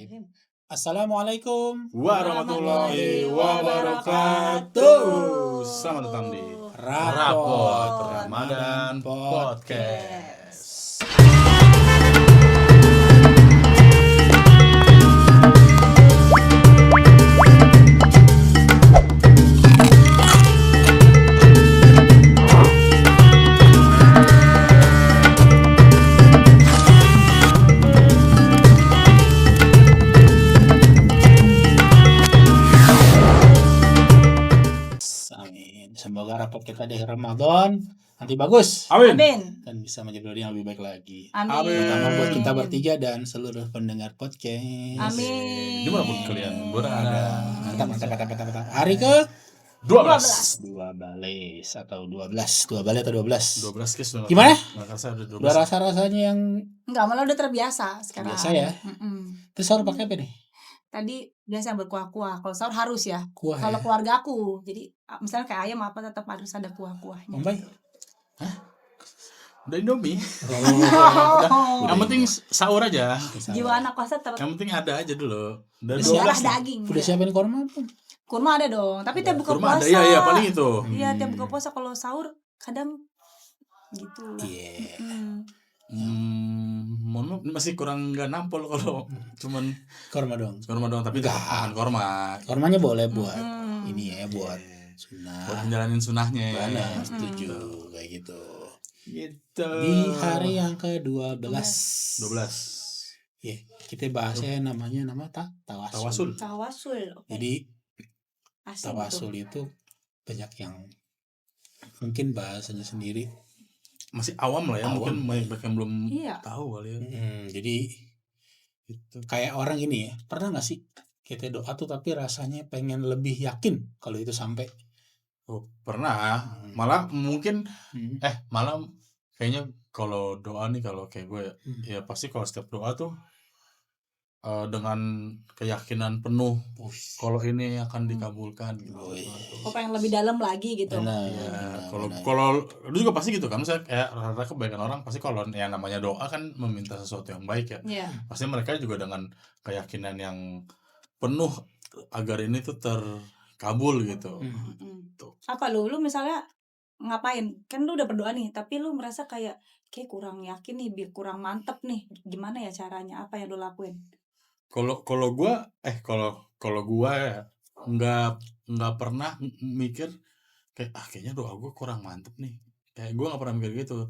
Bismillahirrahmanirrahim. Assalamualaikum warahmatullahi wabarakatuh. Selamat datang di Rapot Ramadan Podcast. Semoga rapot kita di Ramadan nanti bagus. Amin. Dan bisa menjadi pribadi yang lebih baik lagi. Amin. Terutama buat kita bertiga dan seluruh pendengar podcast. Amin. Di mana pun kalian berada. Mantap. Hari ke 12 atau 12 kes sudah. Gimana? Udah Udah rasa-rasanya yang enggak, malah udah terbiasa sekarang. biasa ya. Terus sahur pakai apa nih? Tadi biasa berkuah-kuah. Kalau sahur harus ya. Kuah. Kalau Ya? keluarga aku, jadi misalnya kayak ayam apa tetap harus ada kuah-kuahnya. Baik. Udah Indomie. Oh. Yang penting sahur aja. Jiwa anak kosa Yang penting ada aja dulu. Udah Siapa 12 sih? daging. Udah siapin korma belum? Kurma ada dong, tapi tiap buka kurma puasa. ada. Iya paling itu. Iya, tiap buka puasa kalau sahur kadang gitu lah. Iya. Mohon maaf masih kurang nggak nampol kalau cuman Korma dong. korma doang, tapi tetap makan korma. Kormanya boleh buat ini ya, buat Buat sunnah. menjalanin sunnahnya. Benar, setuju kayak gitu. Gitu. Di hari yang ke-12. 12. Ya, kita bahasnya nama tawasul. Tawasul. Tawasul. Oke. Jadi Asik tawasul itu banyak yang mungkin bahasanya sendiri. Masih awam lah ya, Awam. mungkin banyak yang belum Iya. tahu kali ya. Jadi Gitu. kayak orang ini ya, pernah nggak sih kita doa tuh tapi rasanya pengen lebih yakin kalau itu sampai? Oh, pernah. Malah mungkin malah kayaknya kalau doa nih, kalau kayak gue ya pasti kalau setiap doa tuh dengan keyakinan penuh kalau ini akan dikabulkan gitu. Kok pengen lebih dalam lagi gitu. Benar. Ya, kalau lu juga pasti gitu kan, misalnya kayak rata-rata kebanyakan orang pasti kalau yang namanya doa kan meminta sesuatu yang baik ya. Iya. Pasti mereka juga dengan keyakinan yang penuh agar ini tuh terkabul gitu. Tuh. Apa lu misalnya ngapain? Kan lu udah berdoa nih, tapi lu merasa kayak kurang yakin nih, kurang mantep nih. Gimana ya caranya? Apa yang lu lakuin? Kalau gua ya nggak pernah mikir kayak kayaknya doa gua kurang mantep nih. Kayak gua nggak pernah mikir gitu.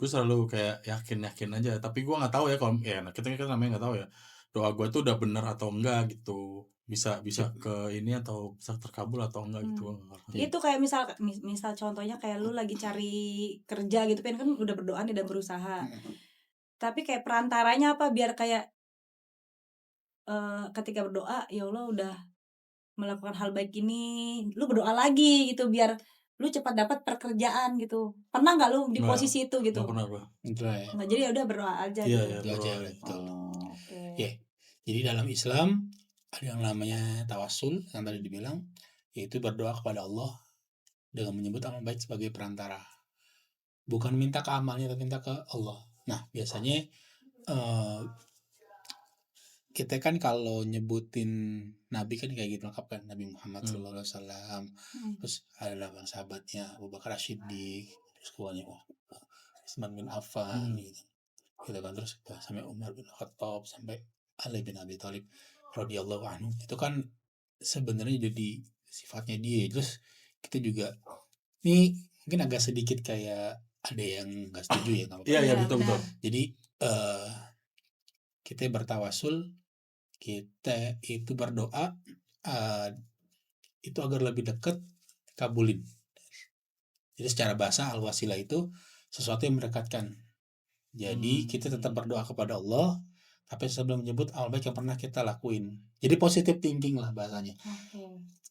Gue selalu kayak yakin aja. Tapi gua nggak tahu ya kalau ya kita namanya nggak tahu ya. Doa gua tuh udah bener atau enggak gitu. Bisa ke ini atau bisa terkabul atau enggak gitu. Itu kayak misal contohnya kayak lu lagi cari kerja gitu kan udah berdoa nih dan berusaha. Tapi kayak perantaranya apa biar kayak ketika berdoa ya Allah udah melakukan hal baik ini, lu berdoa lagi gitu biar lu cepat dapat pekerjaan gitu. Pernah nggak lu di posisi itu gitu? Nggak pernah gua. Nggak, jadi ya udah berdoa aja. Iya, gitu. berdoa. Betul. Oke. Ya, jadi dalam Islam ada yang namanya tawasul yang tadi dibilang, yaitu berdoa kepada Allah dengan menyebut nama baik sebagai perantara. Bukan minta ke amalnya, tapi minta ke Allah. Nah, biasanya kita kan kalau nyebutin Nabi kan kayak gitu lengkap kan, Nabi Muhammad SAW. Terus ada bang sahabatnya Abu Bakar As-Siddiq, terus keduanya Utsman bin Affan gitu kan, terus sampai Umar bin Khattab, sampai Ali bin Abi Thalib radhiyallahu anhu. Itu kan sebenarnya jadi sifatnya dia. Terus kita juga ini mungkin agak sedikit kayak ada yang nggak setuju ya. Iya betul. Jadi kita bertawasul, kita itu berdoa itu agar lebih dekat kabulin. Jadi secara bahasa al-wasilah itu sesuatu yang mendekatkan. Jadi kita tetap berdoa kepada Allah, tapi sebelum menyebut amal baik yang pernah kita lakuin. Jadi positive thinking lah bahasanya.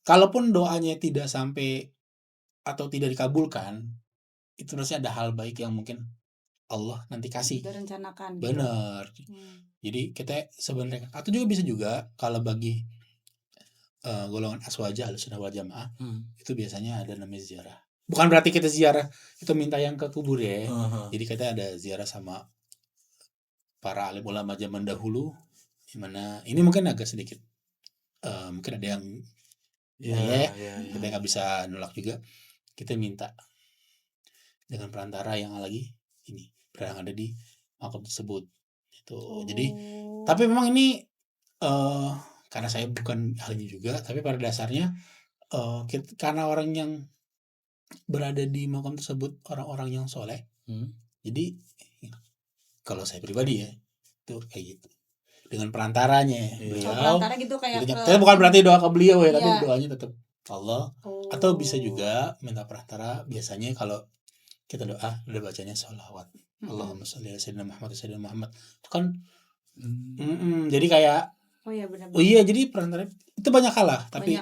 Kalaupun doanya tidak sampai atau tidak dikabulkan, itu harusnya ada hal baik yang mungkin Allah nanti kasih. Direncanakan. Benar. Jadi kita sebenarnya, atau juga bisa juga kalau bagi golongan aswaja al-sunnah wal jamaah itu biasanya ada namanya ziarah. Bukan berarti kita ziarah itu minta yang ke kubur ya. Jadi kita ada ziarah sama para alim ulama zaman dahulu Gimana ini mungkin agak sedikit mungkin ada yang Iya. kita nggak bisa nolak juga. Kita minta dengan perantara yang lagi ini yang ada di makam tersebut itu. Jadi tapi memang ini karena saya bukan ahlinya juga, tapi pada dasarnya karena orang yang berada di makam tersebut orang-orang yang soleh, jadi kalau saya pribadi ya itu kayak gitu dengan perantaranya beliau. Perantara gitu kayak Tapi bukan berarti doa ke beliau ya, tapi doanya tetap Allah. Atau bisa juga minta perantara. Biasanya kalau kita doa udah bacanya sholawat. Allahumma sholli ala sayyidina Muhammad itu kan jadi kayak benar. Jadi perantara itu banyak hal lah, tapi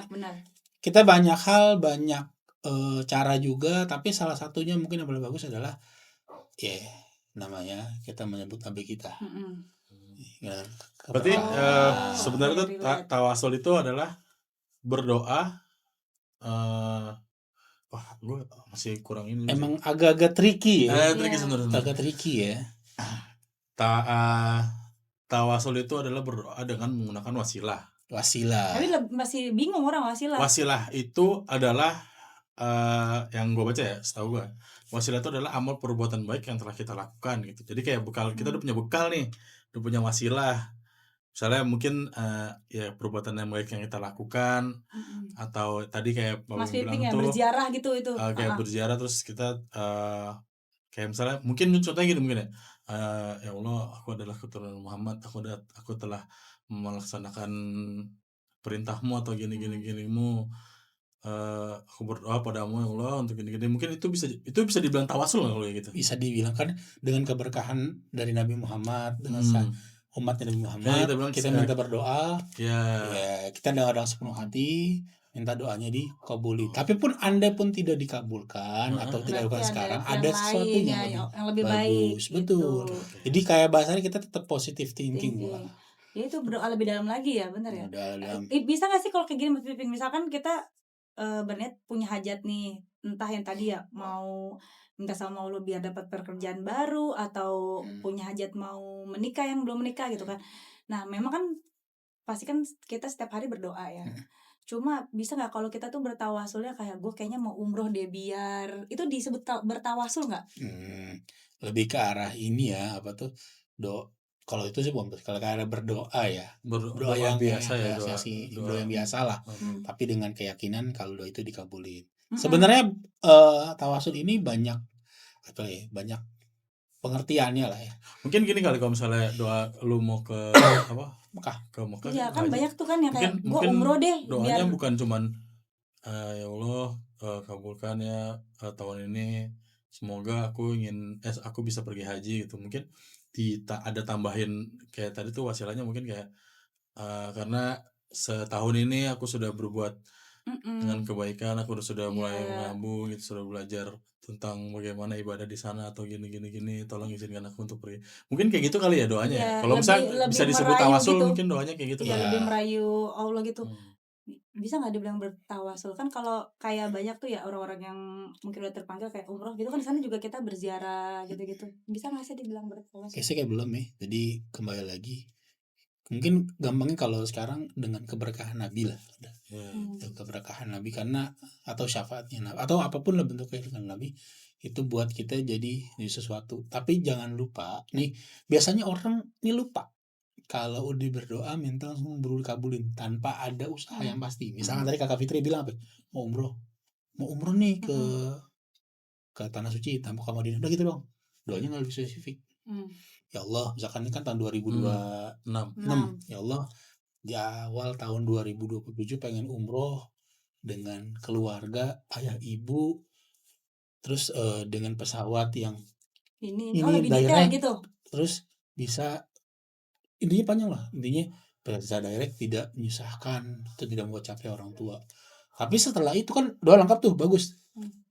kita banyak hal, banyak cara juga, tapi salah satunya mungkin yang paling bagus adalah namanya kita menyebut Nabi kita. Berarti sebenarnya tuh tawasul itu adalah berdoa. Wah, gue masih kurang ini. Emang agak-agak tricky ya. Agak tricky ya. Tawasul itu adalah berdoa dengan menggunakan wasilah. Tapi masih bingung orang wasilah. Wasilah itu adalah yang gue baca ya, setahu gue, wasilah itu adalah amal perbuatan baik yang telah kita lakukan gitu. Jadi kayak bekal, kita udah punya bekal nih, udah punya wasilah. Misalnya mungkin ya perbuatan yang baik yang kita lakukan, atau tadi kayak Bapak bilang tuh berziarah gitu itu. Kayak berziarah terus kita kayak misalnya mungkin contohnya gini mungkin ya Allah, aku adalah keturunan Muhammad, aku telah melaksanakan perintahmu atau gini-ginimu. Aku berdoa padamu ya Allah untuk gini-gini. Mungkin itu bisa dibilang tawasul nggak kalau gitu? Bisa dibilang kan dengan keberkahan dari Nabi Muhammad dengan umatnya Nabi Muhammad. Kita minta berdoa. Kita doa sepenuh hati, minta doanya dikabuli. Tapi pun Anda pun tidak dikabulkan atau tidak lakukan sekarang, ada sesuatu yang lebih bagus. Betul. Jadi kayak bahasanya kita tetap positive thinking. Ya itu berdoa lebih dalam lagi ya, benar ya. Bisa nggak sih kalau kayak gini, misalkan kita berniat punya hajat nih, entah yang tadi ya mau minta sama Allah biar dapat pekerjaan baru, atau punya hajat mau menikah yang belum menikah gitu kan. Nah memang kan pasti kan kita setiap hari berdoa ya. Cuma bisa nggak kalau kita tuh bertawasulnya kayak gue kayaknya mau umroh deh, biar itu disebut bertawasul nggak? Lebih ke arah ini ya, apa tuh kalau itu sih bukan, kalau kayak berdoa ya, doa yang biasa ya, doa yang biasa lah, tapi dengan keyakinan kalau doa itu dikabulin. Sebenarnya tawasul ini banyak pengertiannya lah ya. Mungkin gini kali, kalau misalnya doa lu mau ke Mekah, iya kan banyak tuh kan yang kayak gue umroh deh, doanya biar bukan cuman ya Allah kabulkan ya tahun ini, semoga aku bisa pergi haji gitu. Mungkin ada tambahin kayak tadi tuh wasilahnya, mungkin kayak karena setahun ini aku sudah berbuat dengan kebaikan, aku sudah mulai menabung gitu, sudah belajar tentang bagaimana ibadah di sana atau gini, tolong izinkan aku untuk pergi. Mungkin kayak gitu kali ya doanya. Kalau misalnya bisa disebut tawasul gitu. Mungkin doanya kayak gitu ya, lebih merayu Allah gitu. Bisa nggak dibilang bertawasul? Kan kalau kayak banyak tuh ya orang-orang yang mungkin udah terpanggil kayak umroh gitu kan, di sana juga kita berziarah gitu-gitu. Bisa nggak sih dibilang bertawasul? Kayak belum ya. Jadi kembali lagi, mungkin gampangnya kalau sekarang dengan keberkahan Nabi lah, keberkahan Nabi karena atau syafaatnya Nabi atau apapun lah bentuknya dengan Nabi, itu buat kita jadi sesuatu. Tapi jangan lupa nih, biasanya orang ini lupa kalau udah berdoa minta langsung kabulin tanpa ada usaha yang pasti. Misalnya tadi Kakak Fitri bilang apa, mau umroh nih ke tanah suci tanpa ke Madinah, udah gitu dong, doanya nggak lebih spesifik. Ya Allah, misalkan ini kan tahun 2026, ya Allah di awal tahun 2027 pengen umroh dengan keluarga, ayah ibu, terus dengan pesawat yang ini direct gitu, terus bisa, intinya panjang lah, intinya bisa direct, tidak menyusahkan atau tidak membuat capek orang tua. Tapi setelah itu kan doa lengkap tuh, bagus.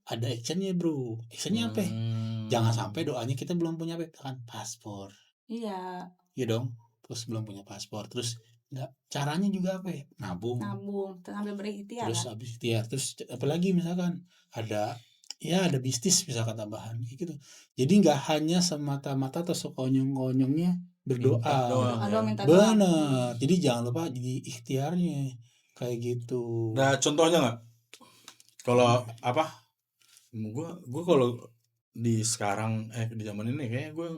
Ada actionnya bro. Actionnya apa? Jangan sampai doanya kita belum punya kan paspor. Iya dong. Terus belum punya paspor. Terus nggak, caranya juga apa ya? Nabung. Sambil berikhtiar. Terus habis ikhtiar. Terus apalagi misalkan ada ya ada bisnis misalkan tambahan gitu. Jadi nggak hanya semata-mata atau sekonyong-konyongnya berdoa. Minta doang. Bener. Jadi jangan lupa jadi ikhtiarnya kayak gitu. Nah, contohnya nggak? Kalau apa? Gue kalau di sekarang di zaman ini kayaknya gue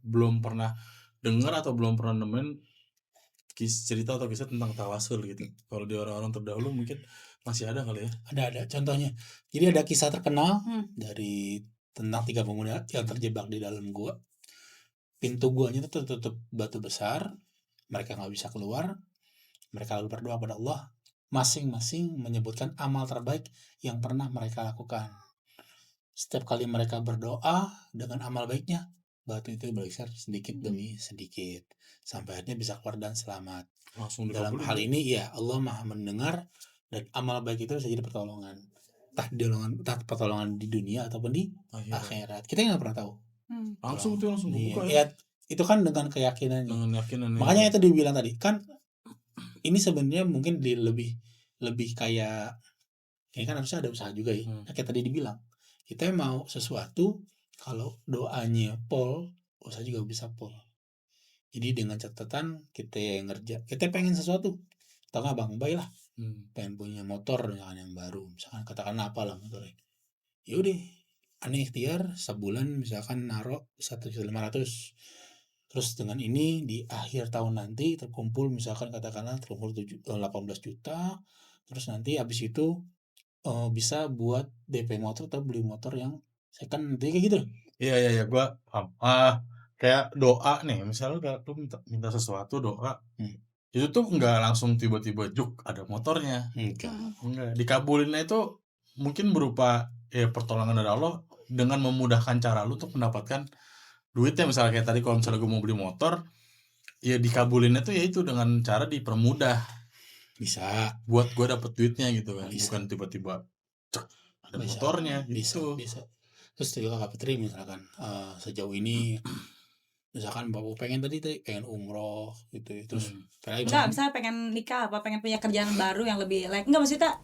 belum pernah dengar atau belum pernah nemuin cerita atau kisah tentang tawasul gitu. Kalau di orang-orang terdahulu mungkin masih ada kali ya. Ada contohnya. Jadi ada kisah terkenal dari tentang 3 pemuda yang terjebak di dalam gua. Pintu guanya itu tertutup batu besar, mereka nggak bisa keluar. Mereka lalu berdoa pada Allah, masing-masing menyebutkan amal terbaik yang pernah mereka lakukan. Setiap kali mereka berdoa dengan amal baiknya, batu itu bergeser sedikit demi sedikit sampai akhirnya bisa keluar dan selamat. Langsung Dalam hal ini ya Allah Maha mendengar, dan amal baik itu bisa jadi pertolongan. Entah pertolongan di dunia ataupun di akhirat. Kita nggak pernah tahu. Langsung buka ya. Itu kan dengan keyakinan. Makanya ya. itu dibilang tadi kan ini sebenarnya mungkin lebih kayak ini kan harusnya ada usaha juga ya. Kayak tadi dibilang, kita mau sesuatu kalau doanya pol, usaha juga bisa pol. Jadi dengan catatan kita pengen sesuatu, atau nggak Bang Bay lah, pengen punya motor misalkan yang baru, misalkan katakan apa lah motornya, yaudah aneh ikhtiar sebulan misalkan naruh 1.500.000, terus dengan ini di akhir tahun nanti terkumpul misalkan katakanlah terkumpul 18 juta, terus nanti habis itu bisa buat DP motor atau beli motor yang second nanti kayak gitu. Iya gue paham. Kayak doa nih, misalnya kayak lu minta sesuatu doa, itu tuh nggak langsung tiba-tiba juk ada motornya. Enggak. Dikabulinnya itu mungkin berupa pertolongan dari Allah dengan memudahkan cara lu untuk mendapatkan duitnya. Misalnya kayak tadi kalau misalnya gue mau beli motor, ya dikabulinnya tuh ya itu dengan cara dipermudah. Bisa buat gue dapet duitnya gitu kan. Bukan tiba-tiba cek ada motornya gitu. Bisa. Terus juga Kak Petri misalkan sejauh ini misalkan Bapak pengen umroh gitu, terus misalnya pengen nikah apa pengen punya kerjaan baru yang lebih enggak maksudnya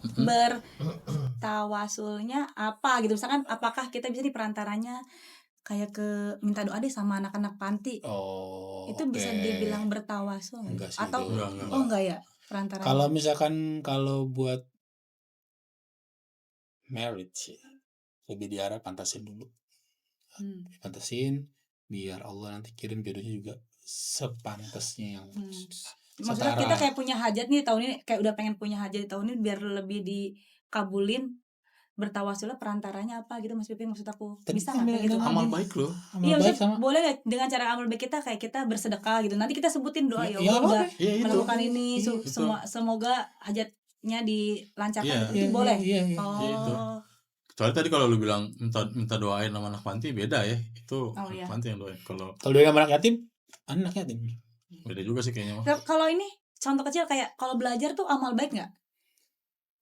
bertawasulnya apa gitu, misalkan apakah kita bisa di perantaranya kayak ke minta doa deh sama anak-anak panti, itu bisa dibilang bertawasul enggak sih, atau enggak ya perantaranya? Kalau misalkan kalau buat marriage lebih diarah pantasin dulu, pantasin biar Allah nanti kirim jodohnya juga sepantasnya yang maksudnya kita kayak punya hajat nih tahun ini, kayak udah pengen punya hajat di tahun ini biar lebih dikabulin, bertawasulnya perantaranya apa gitu Mas Pipin, maksud aku bisa nggak gitu amal baik loh. Iya maksudnya boleh gak dengan cara amal baik kita kayak kita bersedekah gitu, nanti kita sebutin doa ya Allah melakukan ini semoga hajatnya dilancarkan itu boleh. Kecuali tadi kalau lu bilang minta doain sama anak panti beda ya, itu anak panti yang doain. Kalau doain sama anak yatim beda juga sih kayaknya. Kalau ini contoh kecil kayak kalau belajar tuh amal baik nggak?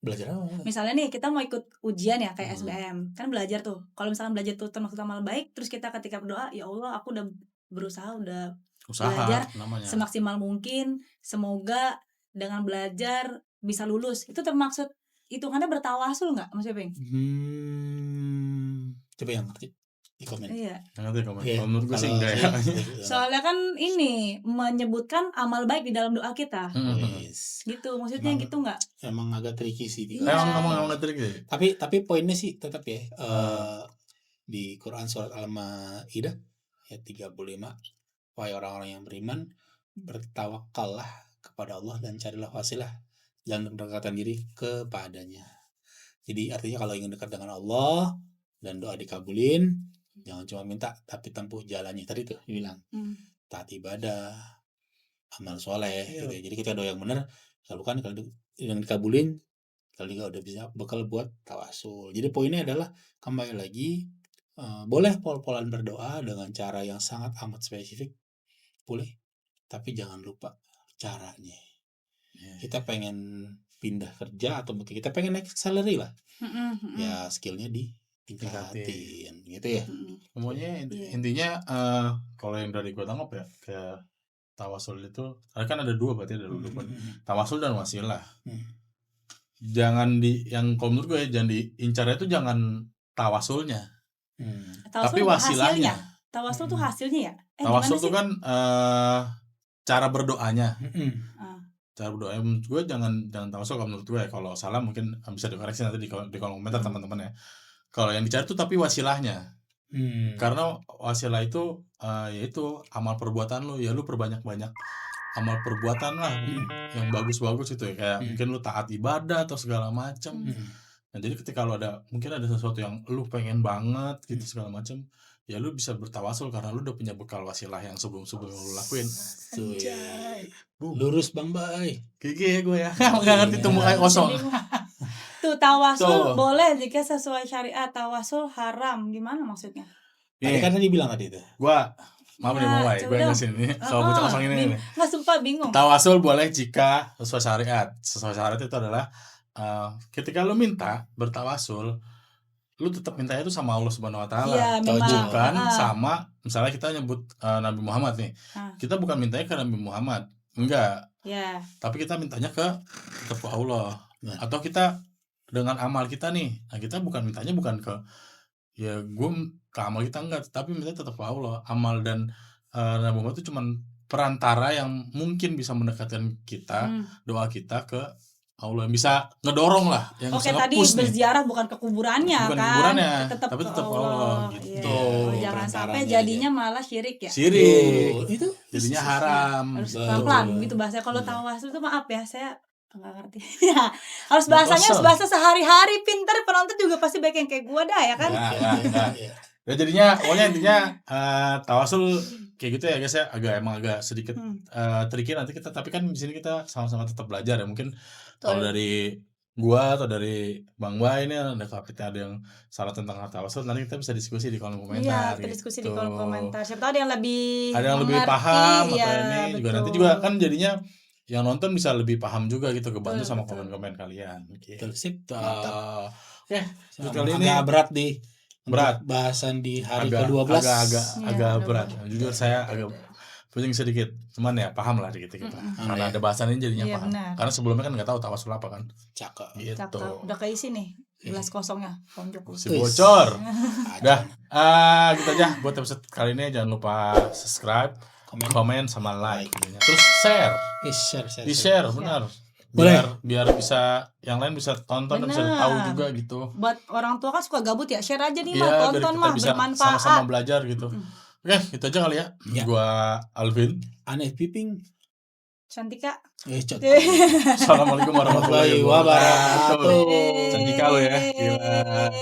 Belajar apa? Misalnya nih kita mau ikut ujian ya kayak SBM kan belajar tuh, kalau misalkan belajar tuh termasuk amal baik, terus kita ketika berdoa ya Allah aku udah berusaha belajar namanya semaksimal mungkin, semoga dengan belajar bisa lulus, itu termaksud hitungannya bertawasul nggak Mas Piping? Coba yang ngerti di komen. Iya. Ngerti komen. Menurut gue sih enggak ya. Soalnya kan ini menyebutkan amal baik di dalam doa kita. Gitu maksudnya gitu nggak? Emang agak tricky sih. Emang agak tricky. Tapi poinnya sih tetap ya di Quran surat Al-Maidah ayat 35, wahai orang-orang yang beriman, bertawakallah kepada Allah dan carilah wasilah dan mendekatkan diri kepadanya. Jadi artinya kalau ingin dekat dengan Allah dan doa dikabulin, jangan cuma minta tapi tempuh jalannya tadi tuh dibilang taat ibadah, amal soleh gitu. Jadi kita doa yang benar, lakukan kalau yang dikabulin, kalau juga udah bisa bekal buat tawasul. Jadi poinnya adalah kembali lagi boleh pol-polan berdoa dengan cara yang sangat amat spesifik, boleh, tapi jangan lupa caranya. Kita pengen pindah kerja atau mungkin kita pengen naik salary lah, ya skillnya ditingkatin gitu ya. Semuanya intinya kalau yang dari gue tangkap ya kayak tawasul itu kan ada dua berarti ada dua tawasul dan wasilah. Jangan yang kalau menurut gue jangan diincarnya itu jangan tawasulnya. Tawasul Tapi wasilahnya. Tawasul tuh hasilnya ya? Tawasul gimana tuh sih? kan cara berdoanya. Ah. Cara berdoa menurut gue jangan tawasul kalau menurut gue ya. Kalau salah mungkin bisa dikoreksi nanti di kolom komentar teman-teman ya. Kalau yang dicari tuh tapi wasilahnya. Karena wasilah itu yaitu amal perbuatan lu, ya lu perbanyak-banyak amal perbuatan lah yang bagus-bagus itu ya, kayak mungkin lu taat ibadah atau segala macam. Nah jadi ketika lu mungkin ada sesuatu yang lu pengen banget gitu segala macam, ya lu bisa bertawasul karena lu udah punya bekal wasilah yang sebelum lu lakuin. Lurus Bang Bay. Gigi ya gue ya. Nggak ngerti tuh mukanya kosong. Tuh tawasul boleh jika sesuai syariat, tawasul haram. Gimana maksudnya? Tadi kan dibilang tadi itu. Gua maaf nih mulai, gue ngasih ini kalau bocah kosong ini nih. Nggak sumpah bingung. Tawasul boleh jika sesuai syariat. Sesuai syariat itu adalah ketika lu minta bertawasul, lu tetap mintanya itu sama Allah Subhanahu Wa Taala, bukan sama misalnya kita nyebut Nabi Muhammad nih, kita bukan mintanya ke Nabi Muhammad, enggak. Tapi kita mintanya tetap ke Allah. Atau kita dengan amal kita nih, nah kita mintanya bukan ke gue ke amal kita enggak, tapi minta tetap ke Allah. Amal dan Nabi Muhammad itu cuman perantara yang mungkin bisa mendekatkan kita, doa kita ke Allah, yang bisa ngedorong lah, yang bisa tadi berziarah bukan ke kuburannya, bukan kan kuburannya, tetap tapi tetap ke Allah gitu. Jangan sampai jadinya malah syirik ya. Syirik itu jadinya haram. Harus pelan-pelan gitu bahasa. Kalau tawasul itu maaf ya, saya nggak ngerti. Ya, harus bahasa sehari-hari, pintar penonton juga pasti baik yang kayak gua dah ya kan. Ya jadinya pokoknya intinya tawasul kayak gitu ya guys ya, agak sedikit tricky nanti kita, tapi kan di sini kita sama-sama tetap belajar ya. Mungkin kalau dari gua atau dari Bang Bay ini ada yang salah tentang tawasul, nanti kita bisa diskusi di kolom komentar. Iya, diskusi di kolom komentar. Siapa tahu ada yang lebih paham atau ini juga nanti juga kan jadinya yang nonton bisa lebih paham juga gitu, kebantu sama komen-komen kalian. Betul, sip. Oke, kali ini berat bahasan di hari ke-12 agak berat. Jujur saya agak pusing sedikit, cuman ya paham lah dikit kita. Karena ada bahasan ini jadinya paham. Benar. Karena sebelumnya kan nggak tahu tawasul apa kan. Cakep. Gitu. Udah keisi nih gelas kosongnya, Om Joko. Si bocor. Udah, gitu aja buat episode kali ini. Jangan lupa subscribe, komen sama like. Terus share. Di-share, benar. Biar bisa yang lain bisa tonton dan bisa tahu juga gitu. Buat orang tua kan suka gabut ya, share aja nih mah, tonton mah, bermanfaat. Sama-sama belajar gitu. Oke, itu aja kali ya. Gua Alvin, Aneh Piping, Cantika. Assalamualaikum warahmatullahi wabarakatuh. Cantika lo ya. Gila.